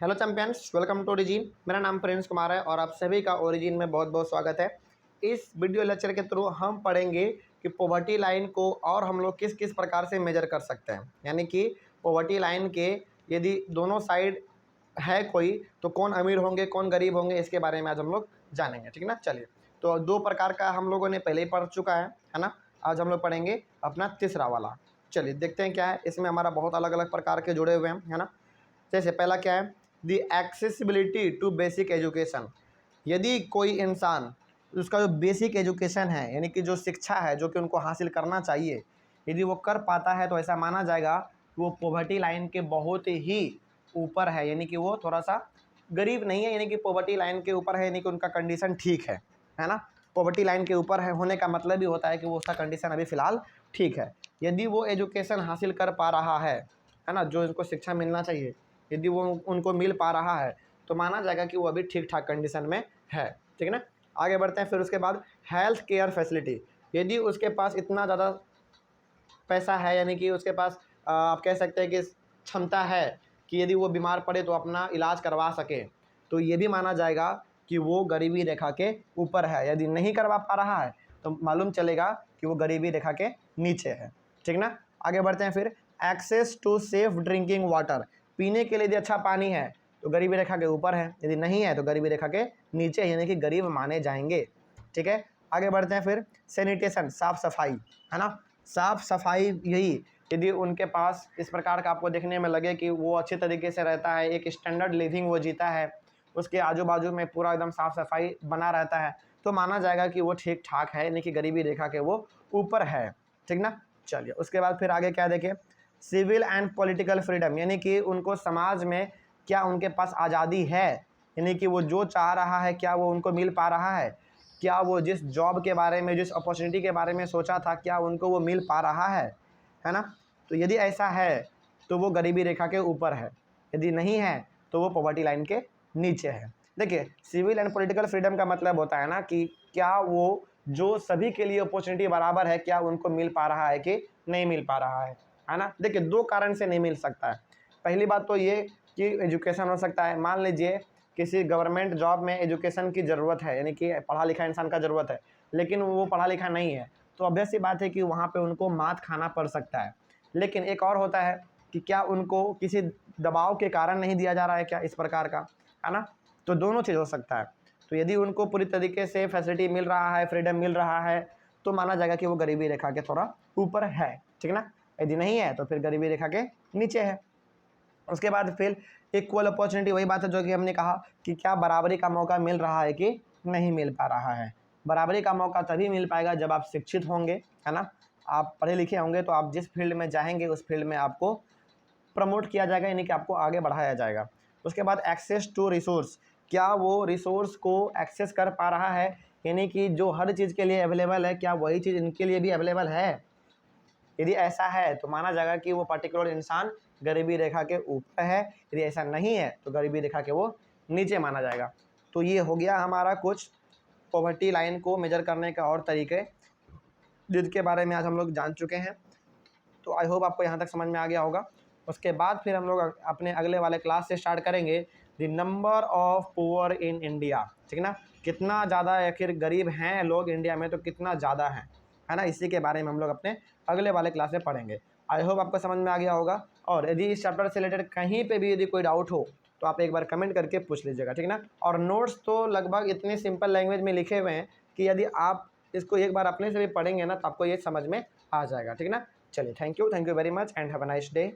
Hello champions, welcome to Origin. मेरा नाम Prince Kumar है और आप सभी का ओरिजिन में बहुत बहुत स्वागत है। इस वीडियो लेक्चर के थ्रू हम पढ़ेंगे कि पॉवर्टी लाइन को और हम लोग किस किस प्रकार से मेजर कर सकते हैं, यानी कि पॉवर्टी लाइन के यदि दोनों साइड है कोई तो कौन अमीर होंगे कौन गरीब होंगे, इसके बारे में आज हम लोग जानेंगे। ठीक है ना, चलिए। तो दो प्रकार का हम लोगों ने पहले ही पढ़ चुका है ना। आज हम लोग पढ़ेंगे अपना तीसरा वाला। चलिए देखते हैं क्या है इसमें। हमारा बहुत अलग अलग प्रकार के जुड़े हुए हैं, है ना। जैसे पहला क्या है, दी एक्सेसिबिलिटी टू बेसिक एजुकेशन। यदि कोई इंसान उसका जो बेसिक एजुकेशन है, यानी कि जो शिक्षा है जो कि उनको हासिल करना चाहिए, यदि वो कर पाता है तो ऐसा माना जाएगा कि वो पॉवर्टी लाइन के बहुत ही ऊपर है, यानी कि वो थोड़ा सा गरीब नहीं है, यानी कि पॉवर्टी लाइन के ऊपर है, यानी कि उनका कंडीशन ठीक है ना। पॉवर्टी लाइन के ऊपर है होने का मतलब ही होता है कि वो उसका कंडीशन अभी फ़िलहाल ठीक है। यदि वो एजुकेशन हासिल कर पा रहा है ना, जो उनको शिक्षा मिलना चाहिए, यदि वो उनको मिल पा रहा है तो माना जाएगा कि वो अभी ठीक ठाक कंडीशन में है। ठीक है ना, आगे बढ़ते हैं। फिर उसके बाद हेल्थ केयर फैसिलिटी। यदि उसके पास इतना ज़्यादा पैसा है, यानी कि उसके पास आप कह सकते हैं कि क्षमता है कि यदि वो बीमार पड़े तो अपना इलाज करवा सके, तो ये भी माना जाएगा कि वो गरीबी रेखा के ऊपर है। यदि नहीं करवा पा रहा है तो मालूम चलेगा कि वो गरीबी रेखा के नीचे है। ठीक ना, आगे बढ़ते हैं। फिर access to safe drinking water. पीने के लिए यदि अच्छा पानी है तो गरीबी रेखा के ऊपर है, यदि नहीं है तो गरीबी रेखा के नीचे, यानी कि गरीब माने जाएंगे। ठीक है, आगे बढ़ते हैं। फिर सैनिटेशन, साफ़ सफाई, है ना। साफ़ सफाई, यही यदि उनके पास इस प्रकार का आपको देखने में लगे कि वो अच्छे तरीके से रहता है, एक स्टैंडर्ड लिविंग वो जीता है, उसके आजू बाजू में पूरा एकदम साफ़ सफाई बना रहता है, तो माना जाएगा कि वो ठीक ठाक है, यानी कि गरीबी रेखा के वो ऊपर है। ठीक ना, चलिए उसके बाद फिर आगे क्या देखें, सिविल एंड पॉलिटिकल फ्रीडम, यानी कि उनको समाज में क्या उनके पास आज़ादी है, यानी कि वो जो चाह रहा है क्या वो उनको मिल पा रहा है, क्या वो जिस जॉब के बारे में, जिस अपॉर्चुनिटी के बारे में सोचा था क्या उनको वो मिल पा रहा है ना। तो यदि ऐसा है तो वो गरीबी रेखा के ऊपर है, यदि नहीं है तो वो पॉवर्टी लाइन के नीचे है। देखिए, सिविल एंड पॉलिटिकल फ्रीडम का मतलब होता है ना कि क्या वो जो सभी के लिए अपॉर्चुनिटी बराबर है, क्या उनको मिल पा रहा है कि नहीं मिल पा रहा है ना। देखिए, दो कारण से नहीं मिल सकता है। पहली बात तो ये कि एजुकेशन हो सकता है। मान लीजिए किसी गवर्नमेंट जॉब में एजुकेशन की ज़रूरत है, यानी कि पढ़ा लिखा इंसान का ज़रूरत है, लेकिन वो पढ़ा लिखा नहीं है, तो ऑब्वियस सी बात है कि वहाँ पे उनको मात खाना पड़ सकता है। लेकिन एक और होता है कि क्या उनको किसी दबाव के कारण नहीं दिया जा रहा है, क्या इस प्रकार का, है ना। तो दोनों चीज़ हो सकता है। तो यदि उनको पूरी तरीके से फैसिलिटी मिल रहा है, फ्रीडम मिल रहा है, तो माना जाएगा कि वो गरीबी रेखा के थोड़ा ऊपर है। ठीक ना, यदि नहीं है तो फिर गरीबी रेखा के नीचे है। उसके बाद फिर इक्वल अपॉर्चुनिटी, वही बात है जो कि हमने कहा कि क्या बराबरी का मौका मिल रहा है कि नहीं मिल पा रहा है। बराबरी का मौका तभी मिल पाएगा जब आप शिक्षित होंगे, है ना। आप पढ़े लिखे होंगे तो आप जिस फील्ड में जाएंगे उस फील्ड में आपको प्रमोट किया जाएगा, यानी कि आपको आगे बढ़ाया जाएगा। उसके बाद एक्सेस टू रिसोर्स, क्या वो रिसोर्स को एक्सेस कर पा रहा है, यानी कि जो हर चीज़ के लिए अवेलेबल है क्या वही चीज़ इनके लिए भी अवेलेबल है। यदि ऐसा है तो माना जाएगा कि वो पर्टिकुलर इंसान गरीबी रेखा के ऊपर है, यदि ऐसा नहीं है तो गरीबी रेखा के वो नीचे माना जाएगा। तो ये हो गया हमारा कुछ पॉवर्टी लाइन को मेजर करने का और तरीके, जिसके बारे में आज हम लोग जान चुके हैं। तो आई होप आपको यहाँ तक समझ में आ गया होगा। उसके बाद फिर हम लोग अपने अगले वाले क्लास से स्टार्ट करेंगे the number of poor in India. ठीक ना, कितना ज़्यादा आखिर गरीब हैं लोग इंडिया में, तो कितना ज़्यादा है ना, इसी के बारे में हम लोग अपने अगले वाले क्लास में पढ़ेंगे। आई होप आपको समझ में आ गया होगा। और यदि इस चैप्टर से रिलेटेड कहीं पे भी यदि कोई डाउट हो तो आप एक बार कमेंट करके पूछ लीजिएगा। ठीक ना, और नोट्स तो लगभग इतने सिंपल लैंग्वेज में लिखे हुए हैं कि यदि आप इसको एक बार अपने से भी पढ़ेंगे ना तो आपको ये समझ में आ जाएगा। ठीक ना, चलिए, thank you very much and have a nice day.